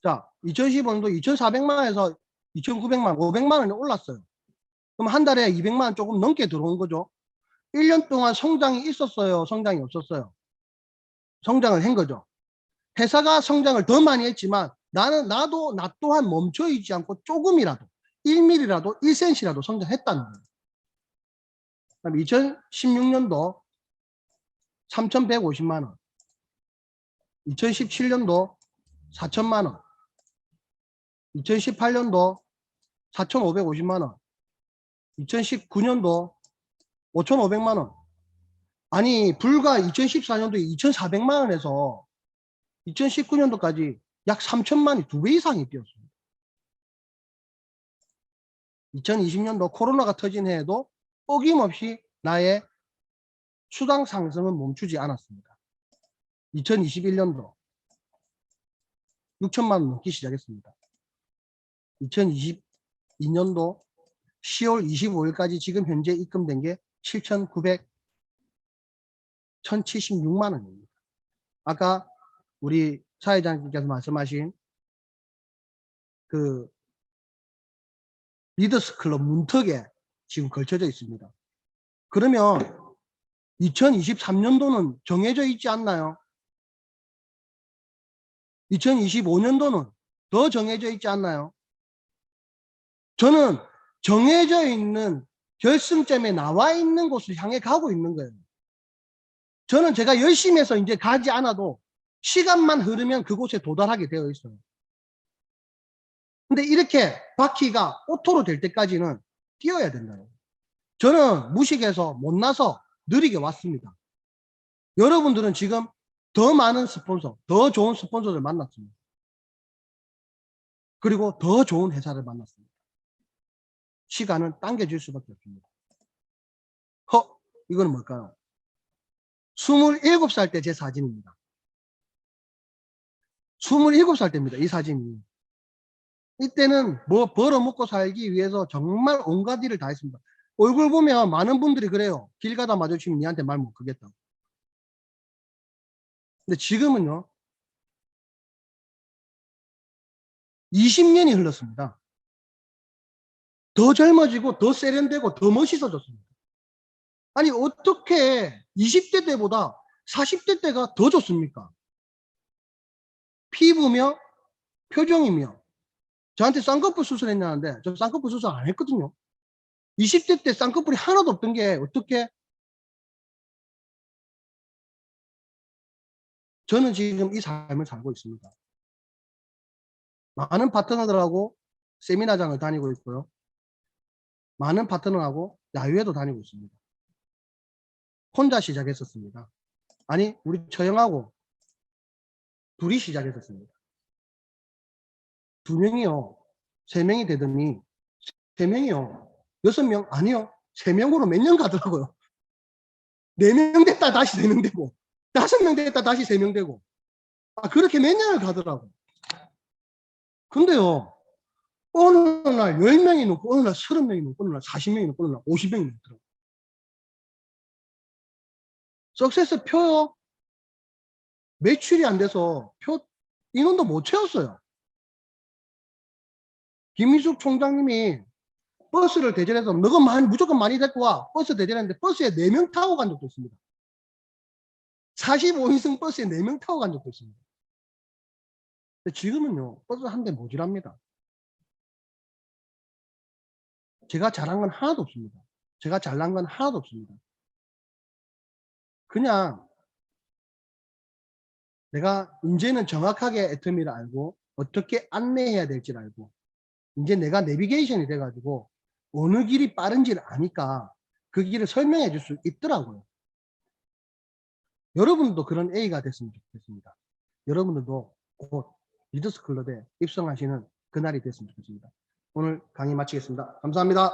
자, 2015년도 2,400만 원에서 2,900만 원, 500만 원이 올랐어요. 그럼 한 달에 200만 원 조금 넘게 들어온 거죠. 1년 동안 성장이 있었어요? 성장이 없었어요? 성장을 한 거죠. 회사가 성장을 더 많이 했지만 나 또한 멈춰 있지 않고 조금이라도 1mm라도 1cm라도 성장했다는 거예요. 그럼 2016년도 3,150만 원, 2017년도 4천만 원, 2018년도 4,550만 원, 2019년도 5,500만 원. 아니, 불과 2014년도에 2,400만 원에서 2019년도까지 약 3천만이 2배 이상이 뛰었습니다. 2020년도 코로나가 터진 해에도 어김없이 나의 수당 상승은 멈추지 않았습니다. 2021년도 6천만 원 넘기 시작했습니다. 2022년도 10월 25일까지 지금 현재 입금된 게 1,76만 원입니다. 아까 우리 사회자님께서 말씀하신 그 리더스 클럽 문턱에 지금 걸쳐져 있습니다. 그러면 2023년도는 정해져 있지 않나요? 2025년도는 더 정해져 있지 않나요? 저는 정해져 있는 결승점에 나와 있는 곳을 향해 가고 있는 거예요. 저는 제가 열심히 해서 이제 가지 않아도 시간만 흐르면 그곳에 도달하게 되어 있어요. 근데 이렇게 바퀴가 오토로 될 때까지는 뛰어야 된다요. 저는 무식해서 못나서 느리게 왔습니다. 여러분들은 지금 더 많은 스폰서, 더 좋은 스폰서를 만났습니다. 그리고 더 좋은 회사를 만났습니다. 시간은 당겨질 수밖에 없습니다. 이거는 뭘까요? 27살 때 제 사진입니다. 27살 때입니다. 이 사진이. 이때는 뭐 벌어먹고 살기 위해서 정말 온갖 일을 다 했습니다. 얼굴 보면 많은 분들이 그래요. 길 가다 마주치면 니한테 말 못 걸겠다고. 근데 지금은요. 20년이 흘렀습니다. 더 젊어지고 더 세련되고 더 멋있어졌습니다. 아니 어떻게 20대 때보다 40대 때가 더 좋습니까? 피부며 표정이며. 저한테 쌍꺼풀 수술했냐는데 저 쌍꺼풀 수술 안 했거든요. 20대 때 쌍꺼풀이 하나도 없던 게 어떻게. 저는 지금 이 삶을 살고 있습니다. 많은 파트너들하고 세미나장을 다니고 있고요. 많은 파트너하고 야유회도 다니고 있습니다. 혼자 시작했었습니다. 아니 우리 처형하고 둘이 시작했었습니다. 2명이요. 3명이 되더니 3명이요. 6명 아니요. 3명으로 몇 년 가더라고요. 4명 됐다 다시 3명 되고 5명 됐다 다시 3명 되고 그렇게 몇 년을 가더라고. 근데요. 어느 날 10명이 넘고 어느 날 30명이 넘고 어느 날 40명이 넘고 어느 날 50명이 넘더라고요. 석세스 표요. 매출이 안 돼서 표 인원도 못 채웠어요. 김희숙 총장님이 버스를 대전해서 너가 무조건 많이 데리고 와. 버스 대전했는데 버스에 4명 타고 간 적도 있습니다. 45인승 버스에 4명 타고 간 적도 있습니다. 근데 지금은요. 버스 한 대 모자랍니다. 제가 잘한 건 하나도 없습니다. 제가 잘난 건 하나도 없습니다. 그냥 내가 이제는 정확하게 애터미를 알고 어떻게 안내해야 될지를 알고 이제 내가 내비게이션이 돼가지고 어느 길이 빠른지를 아니까 그 길을 설명해 줄 수 있더라고요. 여러분도 그런 A가 됐으면 좋겠습니다. 여러분들도 곧 리더스 클럽에 입성하시는 그날이 됐으면 좋겠습니다. 오늘 강의 마치겠습니다. 감사합니다.